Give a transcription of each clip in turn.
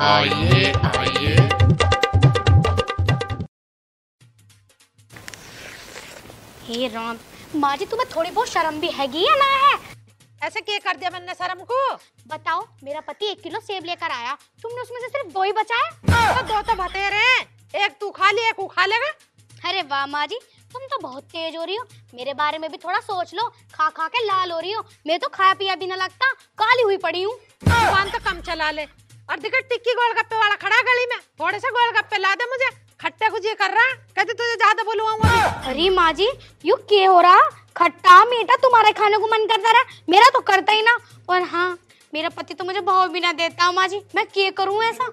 आइए आइए। हे राम, माँ जी तुम्हें थोड़ी बहुत शर्म भी हैगी या ना है? ऐसे क्या कर दिया मैंने शर्म को? बताओ, मेरा पति 1 किलो सेब लेकर आया, तुमने उसमें से सिर्फ 2 ही बचाए। तो 2 तो बतेरे हैं, एक तू खा लिया, एक वो खा लेगा। अरे वाह माँ जी, तुम तो बहुत तेज हो रही हो। मेरे बारे में भी थोड़ा सोच लो, खा खा के लाल हो रही हो। मैं तो खाया पिया भी ना लगता, काली हुई पड़ी हूँ। दुकान तो कम चला ले। और दिक्कत टिक्की गोलगप्पे वाला खड़ा गली में, थोड़े से गोलगप्पे ला दे मुझे। खट्टे कुछ ये कर रहा है, कहते तुझे ज्यादा बोलूंगा। अरे माँ जी, यू क्या हो रहा? खट्टा मीठा तुम्हारे खाने को मन करता रहा, मेरा तो करता ही ना। और हाँ, मेरा पति तो मुझे भाव भी ना देता माँ जी, मैं क्या करूँ ऐसा?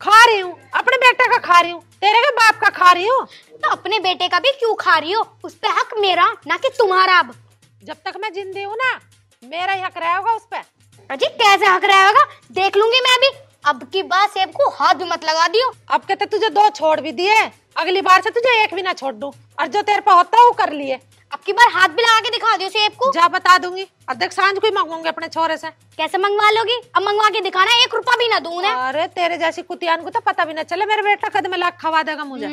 खा रही हूँ, अपने बेटे का खा रही हूँ, तेरे के बाप का खा रही हूँ। तो अपने बेटे का भी क्यों खा रही हो? उस पे हक मेरा, ना कि तुम्हारा। अब जब तक मैं जिंदी हूँ ना, मेरा ही हक रहेगा उस पे। अजी कैसे हक रहेगा? देख लूंगी मैं भी। अब की बार सेब को हाथ भी मत लगा दियो। अब कहते तुझे 2 छोड़ भी दिए, अगली बार से तुझे 1 भी ना छोड़ दूं। और जो तेरे पे होता है वो कर लिए। अब की बार हाथ भी लगा के दिखा दियो सेब को। जा बता दूंगी, और देख सांझ को ही मंगवाऊंगी अपने छोरे से। कैसे मंगवा लोगी? अब मंगवा के दिखाना, 1 रुपया भी ना दूं ना। अरे तेरे जैसी कुतियान को तो पता भी ना चले मेरे बेटा कद में लाख खवा देगा मुझे।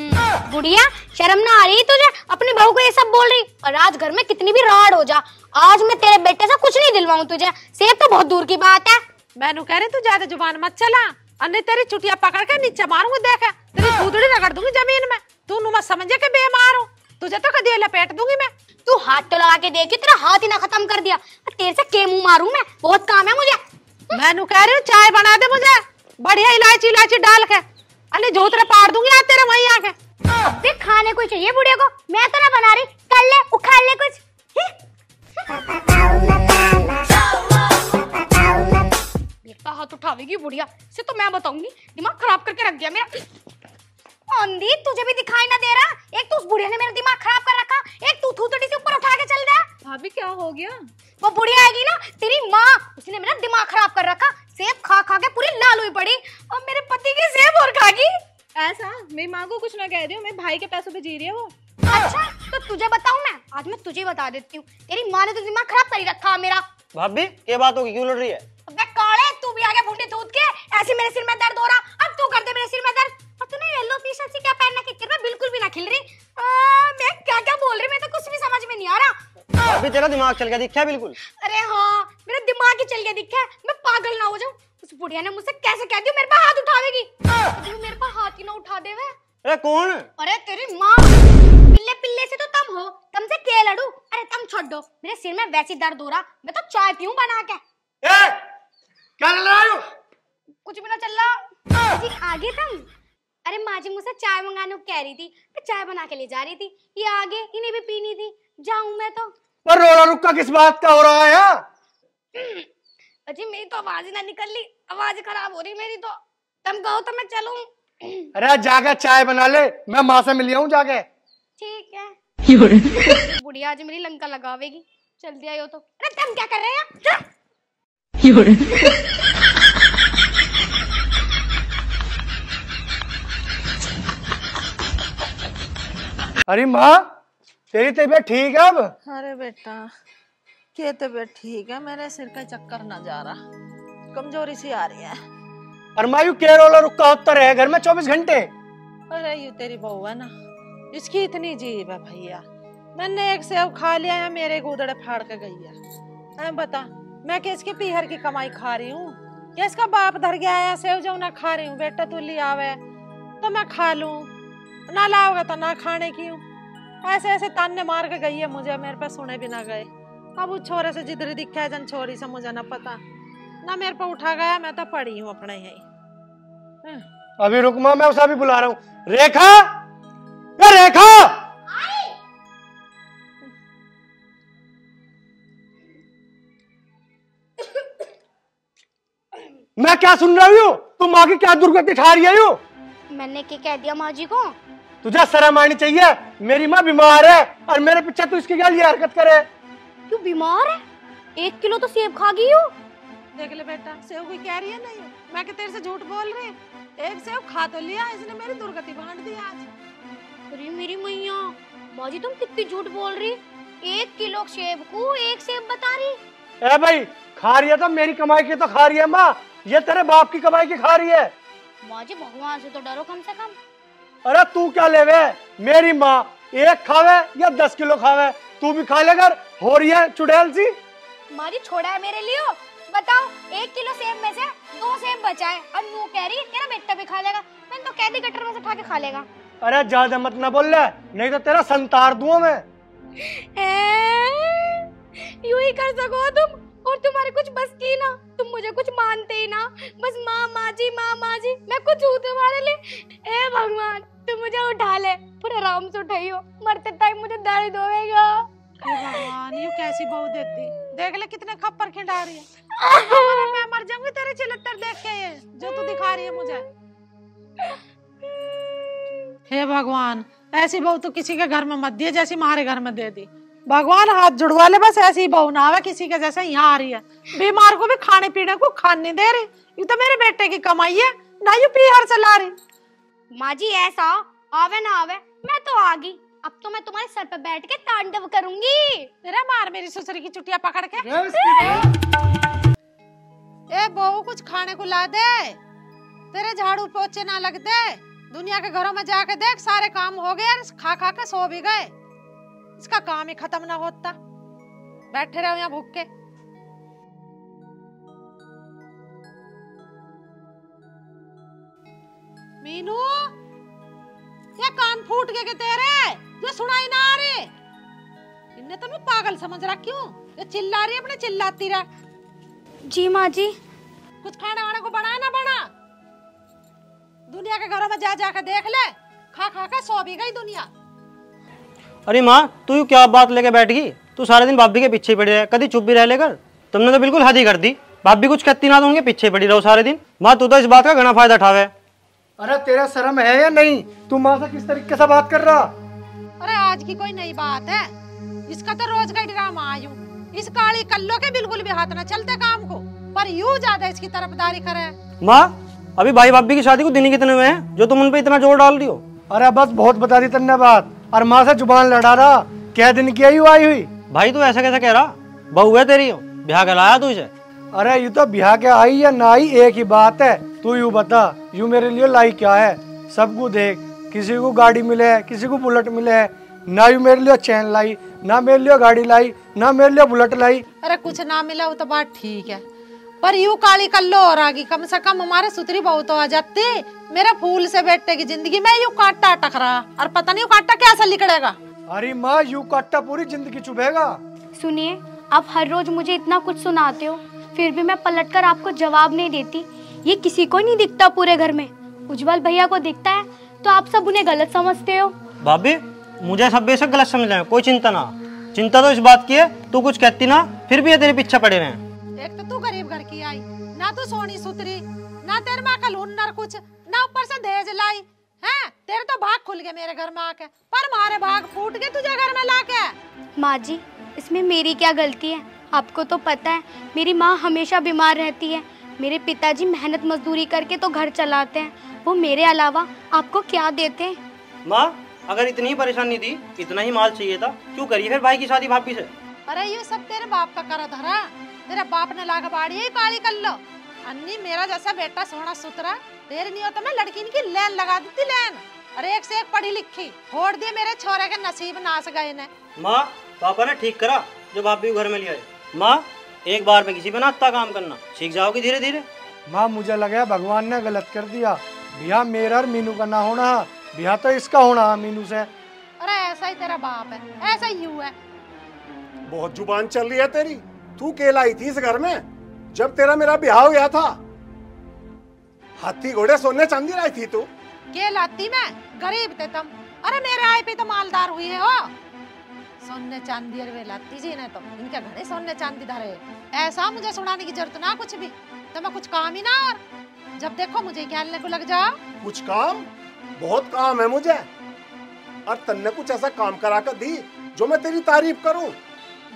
बुढ़िया, शर्म ना आ रही तुझे? अपनी बहू को ये सब बोल रही? और आज घर में कितनी भी राड हो जा, आज मैं तेरे बेटे से कुछ नहीं दिलवाऊं तुझे। सेब तो बहुत दूर की बात है। मैनू कह रही तू ज्यादा जुबान मत चला, अन्य तेरी चुटिया पकड़ के नीचे मारूंगी। देख तेरी कूदड़ी रगड़ दूंगी जमीन में। तू नुमा समझे के बेमार हूँ, तुझे तो कदी लपेट दूंगी मैं। तू हाथ तो लगा के देखी, तेरा हाथ ही ना खत्म कर दिया। तेरे से के मुंह मारूं मैं? बहुत काम है मुझे। मैनू कह रही हूँ चाय बना दे मुझे, बढ़िया इलायची इलायची डाल के। अन्य झूठरे पाड़ दूंगी आज तेरे वहीं आके। अब भी खाने को चाहिए बुढ़िया को, मैं तो ना बना रही। कर ले, उखाड़ ले कुछ। बेटा हाथ उठावेगी बुढ़िया से तो मैं बताऊंगी, दिमाग खराब करके रख दिया मेरा। अंधी, तुझे भी दिखाई ना दे रहा? एक तो उस बुढ़िया ने मेरा दिमाग खराब कर रखा, एक तू थूथड़ी से ऊपर उठा के चल रहा। भाभी क्या हो गया? वो बुढ़िया आएगी ना, तेरी माँ, उसने मेरा दिमाग खराब कर रखा। सेब खा खा के पूरी लाल हुई पड़ी, और मेरे पति की सेब और खागी। ऐसा मेरी माँ को कुछ ना कह रही हूँ, मेरे भाई के पैसों पे जी रही है वो। अच्छा, तो तुझे बताऊं मैं? आज मैं तुझे बता देती हूँ, तेरी माँ ने तो दिमाग खराब कर ही रखा मेरा। भाभी क्या बात होगी, क्यों लड़ रही है? अबे काले, तू भी आ गया बूढ़ी दूध के। ऐसे मेरे सिर में दर्द हो रहा, अब तू कर दे मेरे सिर में दर्द। और तूने येलो टी शर्ट से क्या पहनना, किचन में बिल्कुल भी ना खिल रही। मैं क्या क्या बोल रही, मैं तो कुछ भी समझ में नहीं आ रहा। भाभी तेरा दिमाग चल गया दिखा है बिल्कुल। अरे हाँ, मेरा दिमाग ही चल गया दिखा है, मैं पागल ना हो जाऊं। उस बुढ़िया ने मुझसे कैसे कह दिया मेरे पे हाथ उठावेगी? तू मेरे पे हाथ ही ना उठा दे वे। अरे कौन? अरे तेरी माँ। पिल्ले पिल्ले से तो तुम हो, तुमसे क्या लड़ू? अरे तुम छोड़ दो, मेरे सिर में वैसी दर्द हो रहा, मैं तो चाय पीऊं बना के। क्या चल रहा है? कुछ भी ना चल रहा जी। आगे तुम? अरे माँ जी मुझसे चाय मंगाने को कह रही थी, मैं चाय बना के ले जा रही थी। ये आगे, इन्हें भी पीनी थी, जाऊं मैं तो। पर रोला रुक्का किस बात का हो रहा है? अजी मेरी तो आवाज ही ना निकल ली, आवाज खराब हो रही मेरी तो। तुम कहो तो मैं चलूं? अरे जाके चाय बना ले, मैं माँ से मिल आऊं जाके। ठीक है। बुढ़िया आज मेरी लंका लगावेगी, जल्दी आयो तो। अरे तुम क्या कर रहे हैं? अरे माँ, तेरी तबीयत ठीक है अब? अरे बेटा क्या तबीयत ठीक है, मेरे सिर का चक्कर ना जा रहा, कमजोरी सी आ रही है। अरे माँ, यू क्या रोला रुक्का होता रहे घर में 24 घंटे? अरे यू तेरी बहू है ना, इसकी इतनी जीभ है भैया। मैंने एक सेव खा लिया है, मेरे गोदड़े फाड़ के गई है। बता मैं किसकी पीहर की कमाई खा रही हूँ? क्या इसका बाप धर गया है सेव जो ना खा रही हूँ? बेटा तू ले आवे तो मैं खा लूं, ना लाओगे तो ना खाने की हूँ। ऐसे ऐसे ताने मार के गई है मुझे, मेरे पे सुने भी ना गए। अब उस छोरे से जिधर दिखा है जन छोरी से मुझे ना पता, ना मेरे पे उठा गया, मैं तो पड़ी हूँ अपने यहीं। अभी रुक माँ, मैं उसे भी बुला रहा हूँ। रेखा, ये रेखा! मैं क्या सुन रही हूँ? तुम माँ की क्या दुर्गति ठा रही हो? मैंने क्या कह दिया माँ जी को? तुझे शर्म आनी चाहिए, मेरी माँ बीमार है और मेरे पीछे तू इसकी क्या लिए हरकत करे? क्यों बीमार है? 1 किलो तो सेब खा गई हो। देख ले बेटा, सेव कोई कह रही है नहीं, मैं कि तेरे से झूठ बोल रही। एक सेव खा तो लिया, इसने मेरी दुर्गति बांट दी आज। अरे मेरी मैया, माँ जी तुम कितनी झूठ बोल रही। 1 किलो सेब को 1 सेब बता रही। ए भाई, खा रही है तो मेरी कमाई की तो खा रही है माँ, ये तेरे बाप की कमाई की खा रही है। माँ जी भगवान से तो डरो कम से कम। अरे तू क्या लेवे, मेरी माँ 1 खावे या 10 किलो खावे, तू भी खा ले कर, हो रही है चुड़ैल सी। माँ जी छोड़ा है मेरे लिए, बताओ 1 किलो सेब में से 2 सेब बचा है और नू कह रही है तेरा बेटा भी खा लेगा। मैंने तो कह दी गटर में से उठा के खा लेगा। अरे ज्यादा मत ना बोल ले, नहीं तो तेरा संतार दूं मैं। यूं ही कर सको तुम, और तुम्हारे कुछ बस की ना, तुम मुझे कुछ मानते ही ना, बस माँ जी मैं कुछ हूँ तुम्हारे लिए। ए भगवान तुम मुझे उठा ले, पर आराम से उठाइयो, मरते टाइम मुझे दर्द होएगा। भगवान यू कैसी बहू देती, देख ले कितने खप्पर खिंडा रही है। मैं मर जाऊंगी तेरे चिल्लर देख के, ये जो तू दिखा रही है मुझे। हे भगवान, ऐसी बहू तो किसी के घर में मत दिए जैसी हमारे घर में दे दी। भगवान हाथ जुड़वा ले, बस ऐसी बहू ना आवे किसी के जैसे यहाँ आ रही है। बीमार को भी खाने पीने को खाने नहीं दे रही, ये तो मेरे बेटे की कमाई है ना, यू पीहर चला रही। माँ जी ऐसा आवे ना आवे, मैं तो आ गई, अब तो मैं तुम्हारे सर पे बैठ के तांडव करूंगी। तेरा मार मेरी ससुरी की चुटिया पकड़ के। ए बहू कुछ खाने को ला दे, तेरे झाड़ू पोछे ना लग दे। दुनिया के घरों में जाके देख, सारे काम हो गए, खा खा के सो भी गए, इसका काम ही खत्म ना होता। बैठे रहो यहाँ भूख के। मीनू, ये कान फूट गए तेरे, जो सुनाई ना आ रही। इन्हें तो मैं पागल समझ रहा, क्यों ये चिल्ला रही है, अपने चिल्लाती रह। जी माँ जी। कुछ खाने वाने को बना ना बना, दुनिया के घरों में जा जाकर देख ले, खा खा के सो भी गई दुनिया। अरे माँ, तू क्या बात लेके बैठ गई? तू सारे दिन भाभी के पीछे पड़ी रहे, कभी चुप भी रह लेकर। तुमने तो बिल्कुल हद ही कर दी, भाभी कुछ कहती ना तो उनके पीछे पड़ी रहो सारे दिन। माँ तू तो इस बात का घना फायदा उठावे। अरे तेरा शर्म है या नहीं, तू माँ से किस तरीके से बात कर रहा? अरे आज की कोई नई बात है, इसका तो रोज का ड्रामा आयु। इस काली कल्लो के बिल्कुल भी हाथ ना चलते काम को, पर यूं ज्यादा इसकी तरफदारी करे। माँ अभी भाई भाभी की शादी को दिन ही कितने हुए हैं जो तुम उन पे इतना जोर डाल रही हो? अरे बस बहुत बता दी तन्ने बात, और माँ से जुबान लड़ा रहा, क्या दिन की आई हुई। भाई तू ऐसा कैसे कह रहा? बहू है तेरी हो, ब्याह के लाया तू इसे? अरे यू तो ब्याह के आई या ना आई एक ही बात है। तू यू बता, यू मेरे लिए लाई क्या है? सबको देख, किसी को गाड़ी मिले है, किसी को बुलेट मिले है, ना यू मेरे लिए चैन लाई, ना मेरे लिए गाड़ी लाई, ना मेरे लिए बुलेट लाई। अरे कुछ ना मिला वो तो बात ठीक है, पर यूं काली कल्लो और आगी, कम से कम हमारे सुतरी बहू तो आ जाती। मेरा फूल से बेटे की जिंदगी में यूं कांटा अटक रहा, और पता नहीं कांटा कैसा निकलेगा। अरे माँ यू कांटा पूरी जिंदगी चुभेगा। सुनिए, आप हर रोज मुझे इतना कुछ सुनाते हो, फिर भी मैं पलटकर आपको जवाब नहीं देती। ये किसी को नहीं दिखता पूरे घर में, उज्जवल भैया को दिखता है, तो आप सब उन्हें गलत समझते हो। भाभी मुझे सब बेशक गलत समझ रहे हैं, कोई चिंता ना। चिंता तो इस बात की है, तू कुछ कहती ना, फिर भी ये तेरे पीछे पड़े रहे। एक तो तू गरीब घर की आई, ना तू सोनी सुतरी, ना तेरे माँ का हुनर कुछ, ना ऊपर से दहेज लाई है। तेरे तो भाग खुल गए मेरे घर में आके, पर हमारे भाग फूट गए तुझे घर में लाके। माँ जी इसमें मेरी क्या गलती है? आपको तो पता है मेरी माँ हमेशा बीमार रहती है, मेरे पिताजी मेहनत मजदूरी करके तो घर चलाते हैं, वो मेरे अलावा आपको क्या देते हैं? माँ अगर इतनी ही परेशानी थी, इतना ही माल चाहिए था, क्यों करिए फिर भाई की शादी भाभी से? अरे ये सब तेरे बाप का करा धरा, तेरे बाप ने लागा बाड़ी है काली कल्लो। अन्नी मेरा जैसा बेटा सोना सुतरा, तेरे नहीं होता मैं लड़की की लैन लगा देती लैन। अरे एक से एक पढ़ी लिखी, छोड़ दिए मेरे छोरे के नसीब नाश गए ने। माँ पापा ने ठीक करा जो भाभी को घर में लिया है। माँ एक बार में किसी पे ना इतना काम करना, सीख जाओगी धीरे धीरे। माँ मुझे लगा भगवान ने गलत कर दिया, ब्याह मेरा और मीनू का ना होना, ब्याह तो इसका होना मीनू से। अरे ऐसा ही तेरा बाप है, ऐसा ही यू है। बहुत जुबान चल रही है तेरी। तू केला आई थी इस घर में जब तेरा मेरा ब्याह हो गया था? हाथी घोड़े सोने चांदी लाई थी तू? के लाती मैं, गरीब थे तुम। अरे मेरे आए पे तो मालदार हुई है हो, सोने चांदी वे लाती जी ने तो इनके घरे सोने चांदी धरे। ऐसा मुझे सुनाने की जरूरत ना कुछ भी, तो मैं कुछ काम ही ना, और जब देखो मुझे कहने को लग जाओ। कुछ काम? बहुत काम है मुझे, और तन्ने कुछ ऐसा काम करा कर दी जो मैं तेरी तारीफ करूं।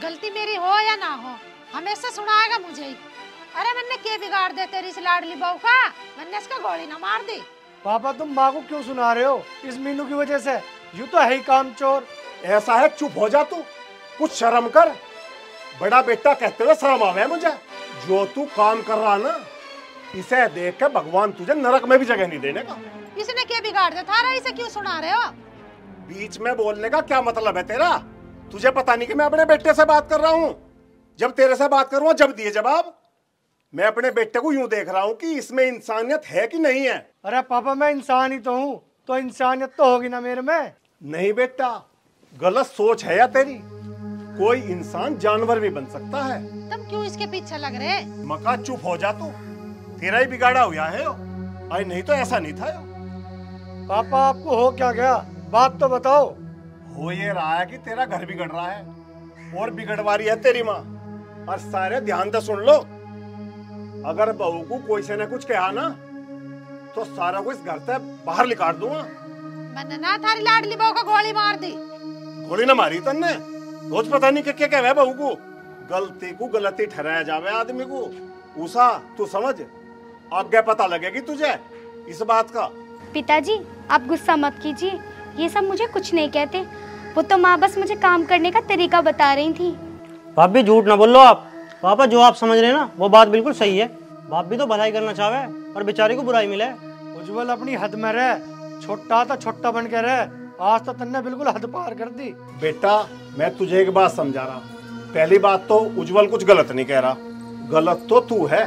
गलती मेरी हो या ना हो, हमेशा सुनाएगा मुझे ही। अरे मैंने के बिगाड़ दे तेरी इस लाडली बहू का, मैंने इसका गोली ना मार दी। पापा तुम माँ को क्यों सुना रहे हो इस मीनू की वजह से? यूं तो है ही काम चोर। ऐसा है, चुप हो जा तू, कुछ शर्म कर। बड़ा बेटा कहते हुए शर्म आवे मुझे। जो तू काम कर रहा ना, इसे देख के भगवान तुझे नरक में भी जगह नहीं देने का। इसने क्या बिगाड़ दिया थारा, इसे क्यों सुना रहे हो? बीच में बोलने का क्या मतलब है तेरा? तुझे पता नहीं कि मैं अपने बेटे से बात कर रहा हूँ? जब तेरे से बात करूँ जब दिए जवाब। मैं अपने बेटे को यूं देख रहा हूँ कि इसमें इंसानियत है कि नहीं है। अरे पापा मैं इंसान ही तो हूँ, तो इंसानियत तो होगी ना मेरे में। नहीं बेटा, गलत सोच है या तेरी। कोई इंसान जानवर भी बन सकता है। तुम क्यों इसके पीछे लग रहे? मका चुप हो जा तू, तेरा ही बिगाड़ा हुआ है यो। अरे नहीं तो ऐसा नहीं था यो। पापा आपको हो क्या गया, बात तो बताओ। हो ये रहा है कि तेरा घर बिगड़ रहा है और बिगड़वा रही है तेरी माँ। और सारे ध्यान से सुन लो, अगर बहू को कोई से न कुछ कहा ना तो सारा को इस घर से बाहर निकाल दूंगा। मैंने ना थारी लाडली बहू को गोली मार दी। गोली ना मारी तन्ने, रोज पता नहीं क्या क्या है बहू को। गलती को गलती ठहराया जावे आदमी को। उषा तू समझ, आगे पता लगेगी तुझे इस बात का। पिताजी आप गुस्सा मत कीजिए, ये सब मुझे कुछ नहीं कहते। वो तो माँ बस मुझे काम करने का तरीका बता रही थी। भाभी झूठ ना बोलो आप। पापा जो आप समझ रहे हैं ना वो बात बिल्कुल सही है। भाभी तो भलाई करना चाहे और बेचारी को बुराई मिले। उज्जवल अपनी हद में रह, छोटा तो छोटा बन के रह। आज तो तन्ने बिल्कुल हद पार कर दी। बेटा मैं तुझे एक बात समझा रहा। पहली बात तो उज्जवल कुछ गलत नहीं कह रहा, गलत तो तू है।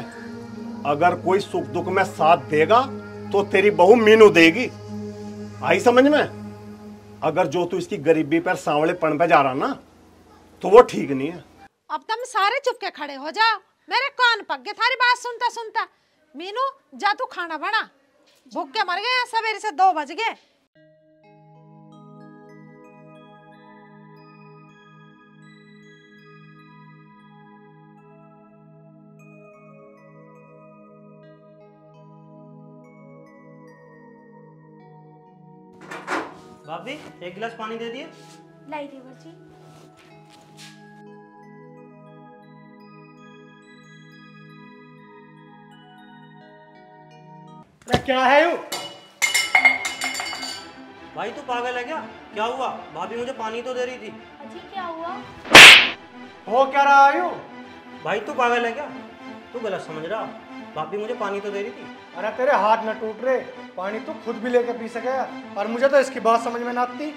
अगर कोई सुख दुख में साथ देगा तो तेरी बहू मीनू देगी। आई समझ में? अगर जो तू इसकी गरीबी पर सांवलेपन पे जा रहा ना तो वो ठीक नहीं है। अब तुम सारे चुप के खड़े हो जाओ, मेरे कान पक गए थारी बात सुनता सुनता। मीनू जा तू खाना बना, भूख के मर गए, सवेरे से 2 बज गए। भाभी एक गिलास पानी दे दिए। लाई देवर जी। अरे क्या है यू? भाई तू पागल है क्या? क्या हुआ? भाभी मुझे पानी तो दे रही थी। अजी क्या हुआ? हो क्या रहा है यू? भाई तू पागल है क्या? तू गलत समझ रहा। भाभी मुझे पानी तो दे रही थी। अरे तेरे हाथ न टूट रहे, पानी तू खुद भी लेके पी सके। और मुझे तो इसकी बात समझ में ना आती।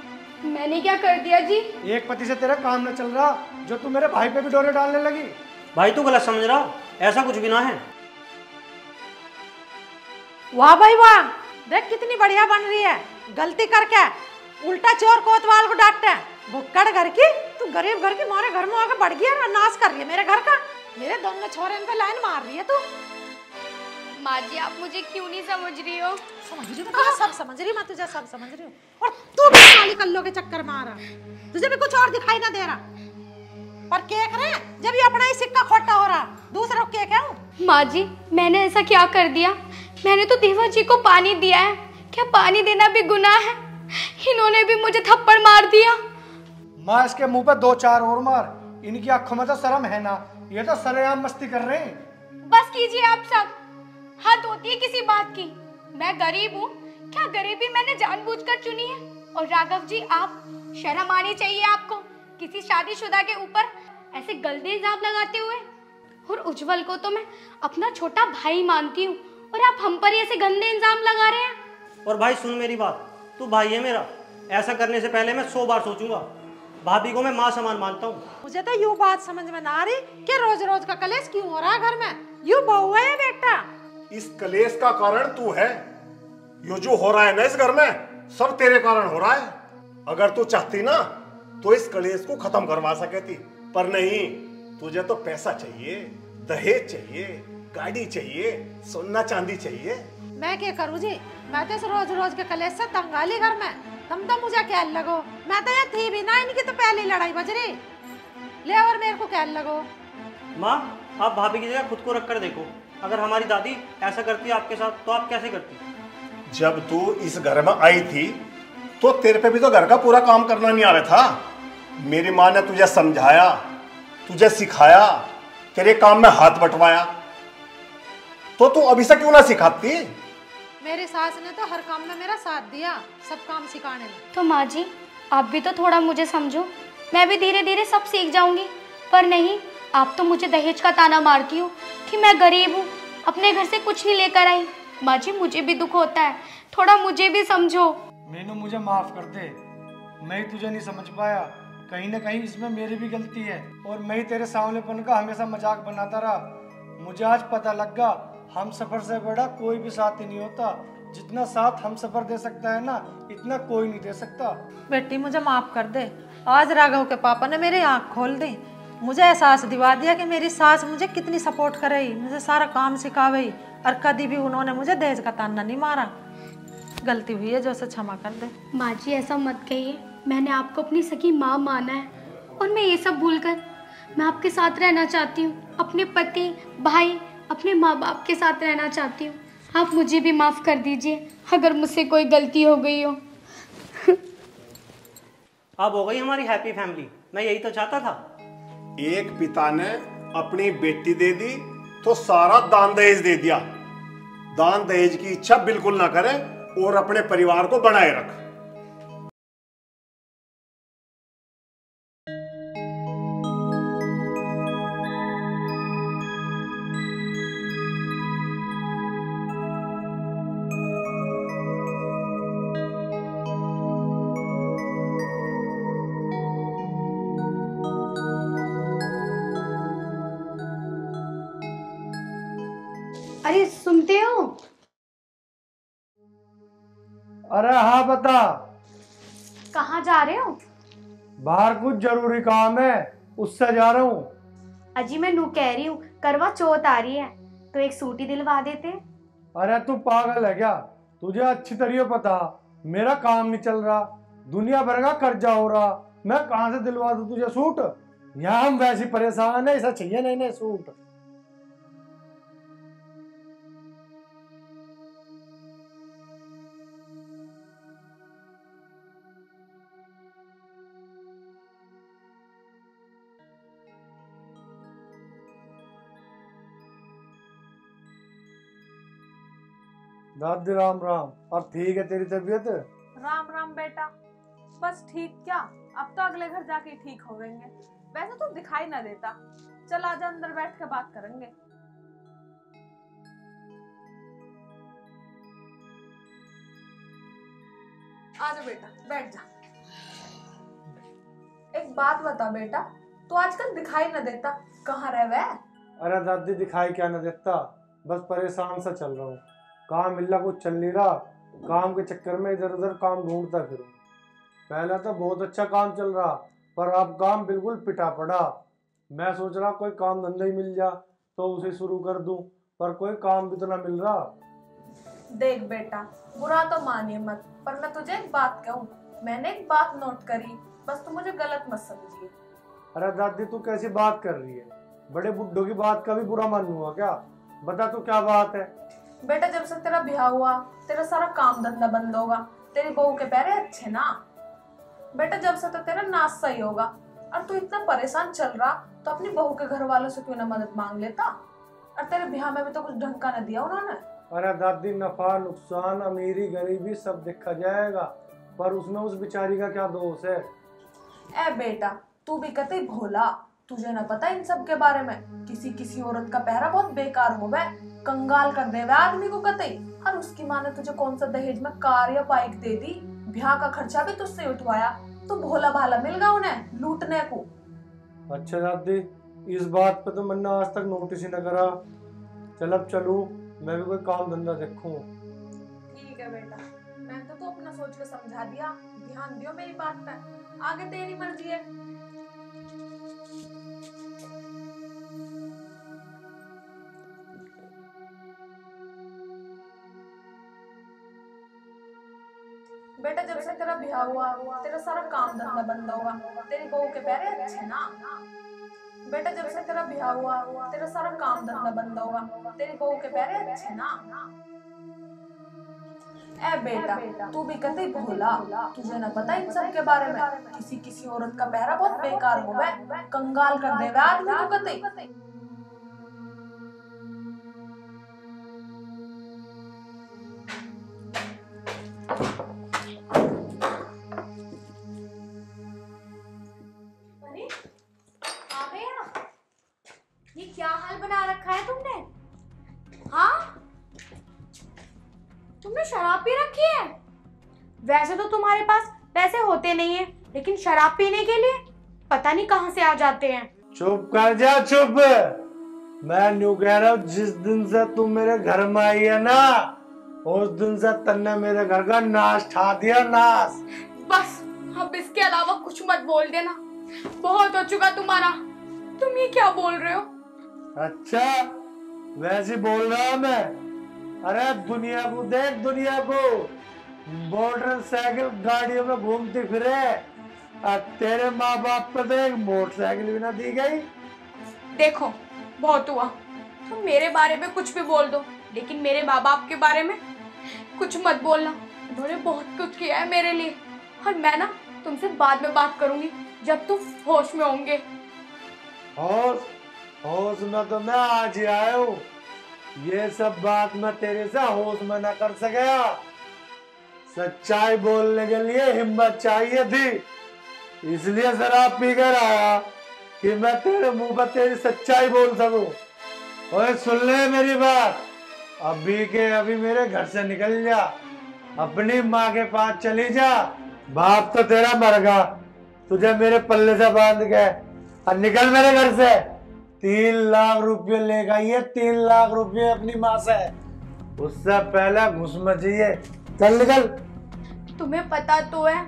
मैंने क्या कर दिया जी? एक पति से तेरा काम न चल रहा, जो तू मेरे भाई पे भी डोरे डालने लगी। भाई तू गलत समझ रहा, ऐसा कुछ भी ना है। वाह भाई वाह, देख कितनी बढ़िया बन रही है। गलती करके उल्टा चोर कोतवाल को डांटते हैं। भुक्कड़ घर की, तू गरीब घर की मारे घर में आके बढ़ गया और नाश कर रही है मेरे घर का। मेरे दोनों छोरे इन पे लाइन मार रही है तू। माँ जी आप मुझे क्यों नहीं समझ रही हो? समझ रही हूँ, तुझे सब समझ रही, मैं तुझे सब समझ रही हूँ। और तू भी काली कल्लों के चक्कर में आ रहा, तुझे भी कुछ और दिखाई ना दे रहा। पर क्या करे, जब ये अपना ही सिक्का खोटा हो रहा, दूसरों के क्या हूँ? माँ जी मैंने ऐसा क्या कर दिया? मैंने तो देवर जी को पानी दिया है, क्या पानी देना भी गुनाह है? इन्होंने भी मुझे थप्पड़ मार दिया। माँ इसके मुंह पे 2-4 और मार, इनकी आंखों में तो शर्म है ना। ये तो सरेआम मस्ती कर रहे हैं। बस कीजिए आप सब, हद होती है किसी बात की। मैं गरीब हूँ, क्या गरीबी मैंने जानबूझकर चुनी है? और राघव जी आप, शर्म आनी चाहिए आपको किसी शादीशुदा के ऊपर ऐसे गंदे इल्जाम लगाते हुए। और उज्जवल को तो मैं अपना छोटा भाई मानती हूँ और आप हम पर ऐसे गंदे इल्जाम लगा रहे हैं। और भाई सुन मेरी बात, तू भाई है मेरा, ऐसा करने से पहले मैं 100 बार सोचूंगा। भाभी को मैं माँ समान मानता हूँ। मुझे तो यूँ बात समझ में ना आ रही कि रोज रोज का कलेश क्यों हो रहा है घर में। यूँ बहू है बेटा, इस कलेश का कारण तू है। यो जो हो रहा है ना इस घर में सब तेरे कारण हो रहा है। अगर तू चाहती ना तो इस कलेश को खत्म करवा सके थी, पर नहीं। तुझे तो पैसा चाहिए, दहेज चाहिए, गाड़ी चाहिए, सोना चांदी चाहिए। मैं क्या करूँ जी, मैं तो इस रोज रोज के कलेश से तंग आ ली घर में। तुम तो मुझे क्या लगो, मैं तो यहाँ थी भी ना, इनकी तो पहली लड़ाई बज रही। ले और मेरे को क्या लगो। माँ आप भाभी की जगह खुद को रख कर देखो, अगर हमारी दादी ऐसा करती आपके साथ तो आप कैसे करती? जब तू इस घर में आई थी तो तेरे पे भी तो घर का पूरा काम करना नहीं आ रहा था। मेरी माँ ने तुझे समझाया, तुझे सिखाया, तेरे काम में हाथ बटवाया, तो तू अभी से क्यों ना सिखाती? मेरी सास ने तो हर काम में मेरा साथ दिया, सब काम सिखाने में। तो माँ जी आप भी तो थोड़ा मुझे समझो, मैं भी धीरे धीरे सब सीख जाऊंगी। पर नहीं, आप तो मुझे दहेज का ताना मारती हो कि मैं गरीब हूँ, अपने घर से कुछ नहीं लेकर आई। माँ जी मुझे भी दुख होता है, थोड़ा मुझे भी समझो। मीनू मुझे माफ कर दे, मैं ही तुझे नहीं समझ पाया। कहीं ना कहीं इसमें मेरी भी गलती है और मैं ही तेरे सांवलेपन का हमेशा मजाक बनाता रहा। मुझे आज पता लगा हम सफर से बड़ा कोई भी साथी नहीं होता। जितना साथ हम सफर दे सकता है ना, इतना कोई नहीं दे सकता। बेटी मुझे माफ कर दे, आज राघव के पापा ने मेरी आंख खोल दी, मुझे एहसास दिवा दिया कि मेरी सास मुझे कितनी सपोर्ट कर रही, मुझे सारा काम सिखावई और कभी भी उन्होंने मुझे दहेज का ताना नहीं मारा। गलती हुई है जो उसे क्षमा कर दे। माँ जी ऐसा मत कहिए, मैंने आपको अपनी सगी माँ माना है और मैं ये सब भूलकर मैं आपके साथ रहना चाहती हूँ, अपने पति, भाई, अपने माँ बाप के साथ रहना चाहती हूँ। आप मुझे भी माफ़ कर दीजिए अगर मुझसे कोई गलती हो गई हो। अब हो गई हमारी हैप्पी फैमिली, मैं यही तो चाहता था। एक पिता ने अपनी बेटी दे दी तो सारा दान दहेज दे दिया। दान दहेज की इच्छा बिल्कुल ना करे और अपने परिवार को बनाए रख। अरे सुनते हो? अरे हाँ बता। कहाँ जा रहे हो? बाहर कुछ जरूरी काम है, उससे जा रहा हूँ। अजी मैं नू कह रही हूँ, करवा चौथ आ रही है तो एक सूट ही दिलवा देते। अरे तू पागल है क्या? तुझे अच्छी तरह पता मेरा काम नहीं चल रहा, दुनिया भर का कर्जा हो रहा, मैं कहाँ से दिलवा दूँ तुझे सूट? यहाँ हम वैसे परेशान है, ऐसा चाहिए नहीं नहीं सूट। दादी राम राम। और ठीक है तेरी तबीयत? राम राम बेटा, बस ठीक क्या, अब तो अगले घर जाके ठीक होवेंगे। वैसे तो दिखाई ना देता, चल आजा अंदर बैठ के बात करेंगे। आजा बेटा बैठ जा। एक बात बता बेटा, तू आजकल दिखाई ना देता, कहाँ रह वह? अरे दादी दिखाई क्या न देता, बस परेशान सा चल रहा हूँ। काम मिलना कुछ चल नहीं रहा, काम के चक्कर में इधर उधर काम ढूंढता फिरूं। पहले तो बहुत अच्छा काम चल रहा, पर अब काम बिल्कुल पिटा पड़ा। मैं सोच रहा कोई काम धंधा ही मिल जा तो उसे शुरू कर दूं, पर कोई काम भी तो ना मिल रहा। देख बेटा, बुरा तो मानिए मत, पर मैं तुझे एक बात कहूँ, मैंने एक बात नोट करी, बस तू मुझे गलत मत समझिए। अरे दादी तू कैसी बात कर रही है? बड़े बुड्ढों की बात का भी बुरा मानूंगा क्या? बता तू क्या बात है? बेटा जब से तेरा ब्याह हुआ, तेरा सारा काम धंधा बंद होगा, तेरी बहू के पैरे अच्छे ना। बेटा जब से तो तेरा नाश सही होगा, और तू इतना परेशान चल रहा तो अपनी बहू के घर वालों से क्यों ना मदद मांग लेता? और तेरे ब्याह में भी तो कुछ ढंग का न दिया उन्होंने। अरे दादी नफा नुकसान अमीरी गरीबी सब देखा जाएगा, पर उसमें उस बेचारी का क्या दोष है? ए बेटा तू भी कतई भोला, तुझे न पता इन सब के बारे में। किसी किसी औरत का पहरा बहुत बेकार हो गए, कंगाल कर दे आदमी को कतई। और उसकी माँ ने तुझे कौन सा दहेज में कार या बाइक दे दी, ब्याह का खर्चा भी तुझसे उठवाया, तो भोला भाला मिल गया उन्हें लूटने को। अच्छा दादी इस बात पे तो मैंने आज तक नोटिस ही न करा। चल अब चलूं, मैं भी कोई काम धंधा देखूं। ठीक है बेटा, मैं तो अपना सोच के समझा दिया, ध्यान दियो मेरी बात पे, आगे तेरी मर्जी है। बेटा जब से तेरा ब्याह हुआ, तेरा सारा काम धंधा बंद होगा, तेरी बहू के पैरे अच्छे ना। बेटा जब से तेरा ब्याह हुआ, तेरा सारा काम धंधा बंद होगा, तेरी बहू के पैरे अच्छे ना। ए बेटा तू भी कतई भोला, तुझे न पता इन सब के बारे में। किसी किसी औरत का पहरा बहुत बेकार हो गए, कंगाल कर देवे आदमी को कतई। अरे आ गए आप। ये क्या हाल बना रखा है तुमने? हाँ, तुमने शराब पी रखी है। वैसे तो तुम्हारे पास पैसे होते नहीं है, लेकिन शराब पीने के लिए पता नहीं कहां से आ जाते हैं। चुप कर जा, चुप। मैं न्यू कह रहा हूँ, जिस दिन से तुम मेरे घर में आई है ना, उस दिन से तन्ने मेरे घर का नाश ठा दिया, नाश। बस अब इसके अलावा कुछ मत बोल देना, बहुत हो चुका तुम्हारा। तुम ये क्या बोल रहे हो? अच्छा, वैसे बोल रहा हूँ मैं। अरे दुनिया को देख, दुनिया को मोटरसाइकिल गाड़ियों में घूमती फिरे, और तेरे माँ बाप को तो एक मोटरसाइकिल भी ना दी गई। देखो, बहुत हुआ। तुम मेरे बारे में कुछ भी बोल दो, लेकिन मेरे माँ बाप के बारे में कुछ मत बोलना। उन्होंने बहुत कुछ किया है मेरे लिए, और मैं ना तुमसे बाद में बात करूंगी, जब तुम होश में होंगे। होश होश में तो मैं आज ही आया हूँ। ये सब बात मैं तेरे से होश में ना कर सका। सच्चाई बोलने के लिए हिम्मत चाहिए थी, इसलिए शराब पी कर आया कि मैं तेरे मुंह पर तेरी सच्चाई बोल सकूं। ओए सुन ले मेरी बात, अभी के अभी मेरे घर से निकल जा, अपनी माँ के पास चली जा। बाप तो तेरा मर गया, तुझे मेरे पल्ले से बांध के, और निकल मेरे घर से। 3 लाख रुपये ले गई है, 3 लाख रुपये अपनी माँ से, उससे पहले घुस में चाहिए। चल निकल। तुम्हें पता तो है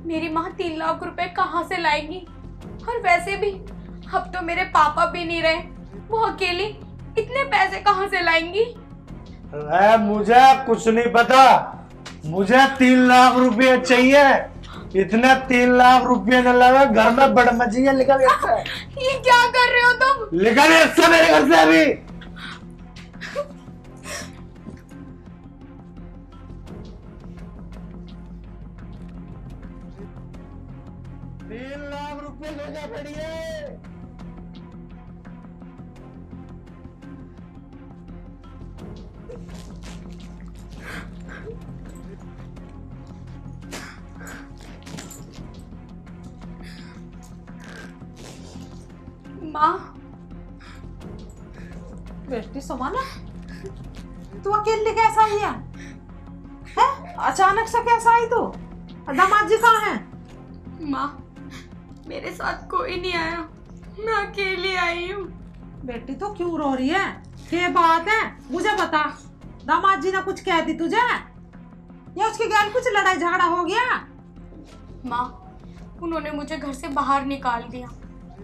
मेरी माँ 3 लाख रुपए कहाँ से लाएगी? और वैसे भी अब तो मेरे पापा भी नहीं रहे, वो अकेली इतने पैसे कहाँ से लाएंगी? मुझे कुछ नहीं पता, मुझे 3 लाख रुपये चाहिए। इतने 3 लाख रुपये न लगा, घर में बड़ मची है। निकल इससे। ये क्या कर रहे हो तुम? निकल इससे मेरे घर से अभी। 3 लाख रुपये लेना पड़िए। माँ, बेटी सुमना, तू अकेली कैसा आई है? अचानक से कैसा आई तू? दामाद जी कहाँ हैं? माँ, मेरे साथ कोई नहीं आया, मैं अकेली आई हूँ। बेटी तो क्यों रो रही है? क्या बात है, मुझे बता। दामाद जी ने कुछ कह दी तुझे, या उसके घर कुछ लड़ाई झगड़ा हो गया? माँ, उन्होंने मुझे घर से बाहर निकाल दिया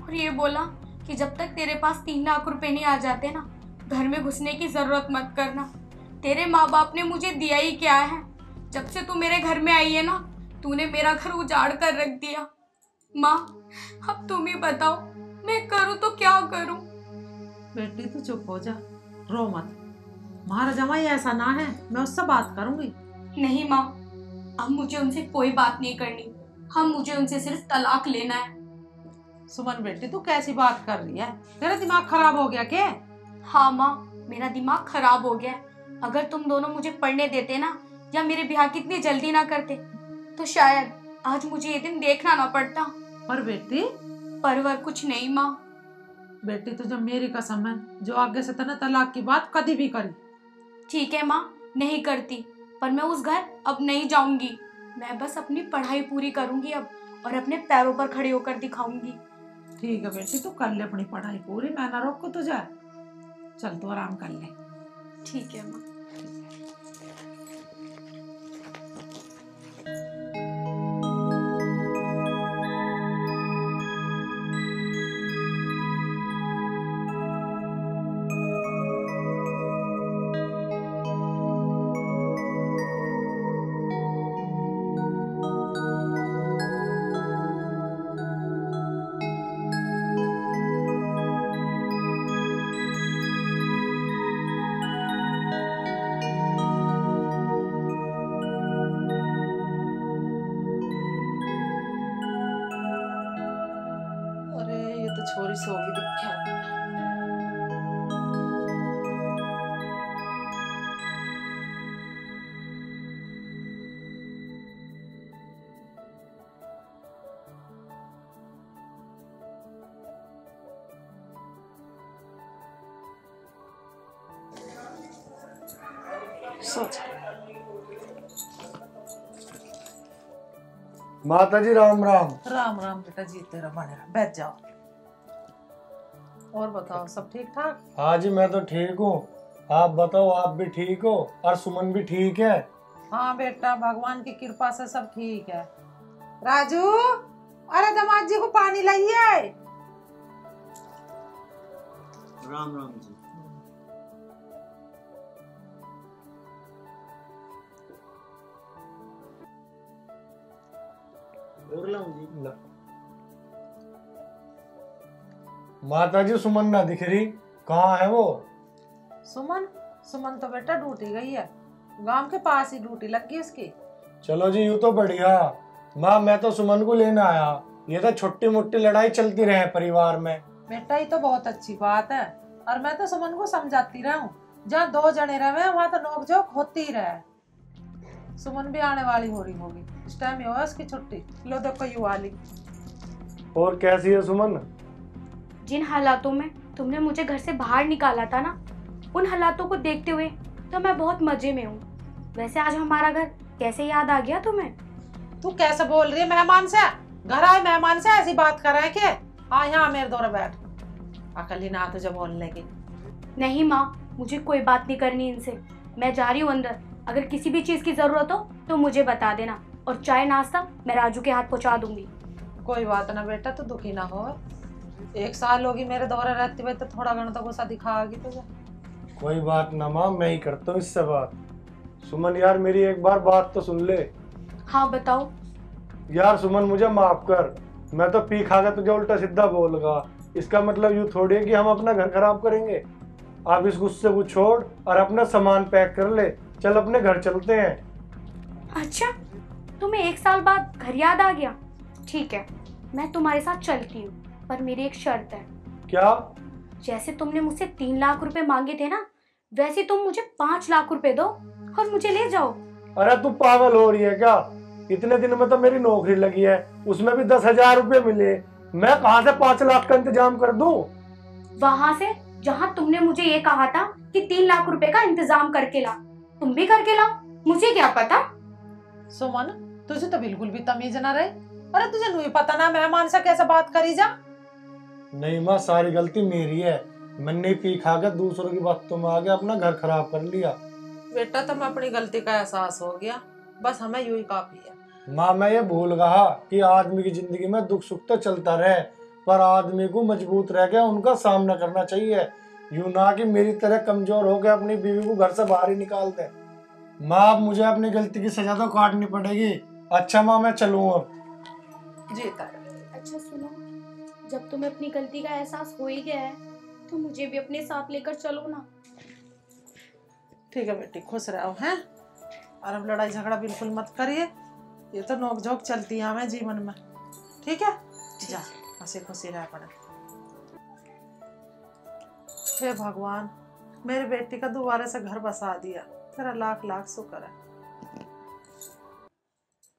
और ये बोला कि जब तक तेरे पास 3 लाख रुपए नहीं आ जाते ना, घर में घुसने की जरूरत मत करना। तेरे माँ बाप ने मुझे दिया ही क्या है? जब से तू मेरे घर में आई है ना, तूने मेरा घर उजाड़ कर रख दिया। माँ, अब तुम ही बताओ, मैं करूँ तो क्या करूँ? बेटी तू चुप हो जा, रो मत। हमारा जमाई ऐसा ना है, मैं उससे बात करूंगी। नहीं माँ, अब मुझे उनसे कोई बात नहीं करनी। मुझे उनसे सिर्फ तलाक लेना है। सुमन बेटी तू कैसी बात कर रही है? तेरा दिमाग खराब हो गया क्या? हाँ माँ, मेरा दिमाग खराब हो गया है। अगर तुम दोनों मुझे पढ़ने देते ना, या मेरे ब्याह की इतनी जल्दी ना करते, तो शायद आज मुझे ये दिन देखना ना पड़ता। पर बेटी, परवर कुछ नहीं माँ। बेटी तुझे मेरी कसम है, जो आगे से तने तलाक की बात कभी भी करी। ठीक है माँ, नहीं करती, पर मैं उस घर अब नहीं जाऊंगी। मैं बस अपनी पढ़ाई पूरी करूंगी अब, और अपने पैरों पर खड़ी होकर दिखाऊंगी। ठीक है बेटी, तू कर ले अपनी पढ़ाई पूरी, मैं ना रोक तुझे। चल तू आराम कर ले। ठीक है माँ। अरे ये तो छोरी सो गई दिखा। सोच। माता जी राम राम। राम राम बेटा, जीते रहो बने रहो, बैठ जाओ। और बताओ, सब ठीक ठाक? हाँ जी मैं तो ठीक हूँ, आप बताओ आप भी ठीक हो और सुमन भी ठीक है? हाँ बेटा, भगवान की कृपा से सब ठीक है। राजू, अरे दामाद जी को पानी लाइए। राम राम जी। और लाऊं जी? माता जी सुमन ना दिख रही, कहाँ है वो? सुमन? सुमन तो बेटा ड्यूटी गई है, गांव के पास ही ड्यूटी लग गई उसकी। चलो जी यूँ तो बढ़िया। माँ मैं तो सुमन को लेने आया, ये तो छोटी मोटी लड़ाई चलती रहे परिवार में। बेटा ये तो बहुत अच्छी बात है, और मैं तो सुमन को समझाती रहूं, जहाँ दो जने रहे वहाँ तो नोक-झोंक होती ही रहे। सुमन भी आने वाली हो रही होगी, इस टाइम ही हुआ उसकी छुट्टी। लो देखो यू वाली। और कैसी है सुमन? जिन हालातों में तुमने मुझे घर से बाहर निकाला था ना, उन हालातों को देखते हुए तो मैं बहुत मजे में हूँ। वैसे आज हमारा घर कैसे याद आ गया तुम्हें? तू कैसे बोल रही है मेहमान से? घर आए मेहमान से ऐसी बात कर रहे के? हाँ यहाँ मेरे दौरे बैठ, अकल ही ना तुझे बोलने की। नहीं माँ, मुझे कोई बात नहीं करनी इनसे। मैं जा रही हूँ अंदर, अगर किसी भी चीज की जरूरत हो तो मुझे बता देना, और चाय नाश्ता मैं राजू के हाथ पहुँचा दूंगी। कोई बात ना बेटा, तू दुखी ना हो। 1 साल होगी मेरे दौरे रहते हुए, तो थोड़ा घना तो गुस्सा दिखाएगी तुझे। कोई बात ना माँ, मैं ही करता हूँ इससे बात। सुमन यार मेरी एक बार बात तो सुन ले। हाँ बताओ। यार सुमन मुझे माफ कर, मैं तो पी खा कर तुझे उल्टा सीधा बोलूंगा। इसका मतलब यूँ थोड़ी है कि हम अपना घर खराब करेंगे। आप इस गुस्से को छोड़ और अपना सामान पैक कर ले, चल अपने घर चलते हैं। अच्छा, तुम्हें 1 साल बाद घर याद आ गया? ठीक है, मैं तुम्हारे साथ चलती हूँ, पर मेरी एक शर्त है। क्या? जैसे तुमने मुझसे 3 लाख रुपए मांगे थे ना, वैसे तुम मुझे 5 लाख रुपए दो और मुझे ले जाओ। अरे तू पागल हो रही है क्या? इतने दिन में तो मेरी नौकरी लगी है, उसमें भी 10,000 रुपए मिले, मैं कहाँ से 5 लाख का इंतजाम कर दूं? वहां से जहाँ तुमने मुझे ये कहा था कि 3 लाख रुपए का इंतजाम करके ला, तुम भी करके लाओ, मुझे क्या पता। सुमन, तुझे तो बिल्कुल भी तमीज ना रही। अरे तुझे नहीं पता ना मेहमान से कैसे बात करी जा? नहीं माँ, सारी गलती मेरी है, मैंने पी खा कर दूसरों की बातों में आगे अपना घर खराब कर लिया। बेटा तुम्हें अपनी गलती का एहसास हो गया, बस हमें यूं ही काफी है। माँ मैं ये भूल गया कि आदमी की जिंदगी में दुख सुख तो चलता रहे, पर आदमी को मजबूत रह के उनका सामना करना चाहिए। यूं ना कि मेरी तरह कमजोर हो के अपनी बीवी को घर से बाहर ही निकाल दे। माँ अब मुझे अपनी गलती की सजा तो काटनी पड़ेगी। अच्छा माँ मैं चलूँ अब? जीता। अच्छा सुनो, जब तुम्हें अपनी गलती का एहसास हो ही गया है तो मुझे भी अपने साथ लेकर चलो ना। ठीक है बेटी, खुश रहो हैं, और अब लड़ाई झगड़ा बिल्कुल मत करिए। ये तो नोक-झोंक चलती है हमें जीवन में, ठीक है? जा हंसी खुशी रह पड़े। हे भगवान, मेरी बेटी का दोबारा से घर बसा दिया, तेरा लाख लाख शुक्र है।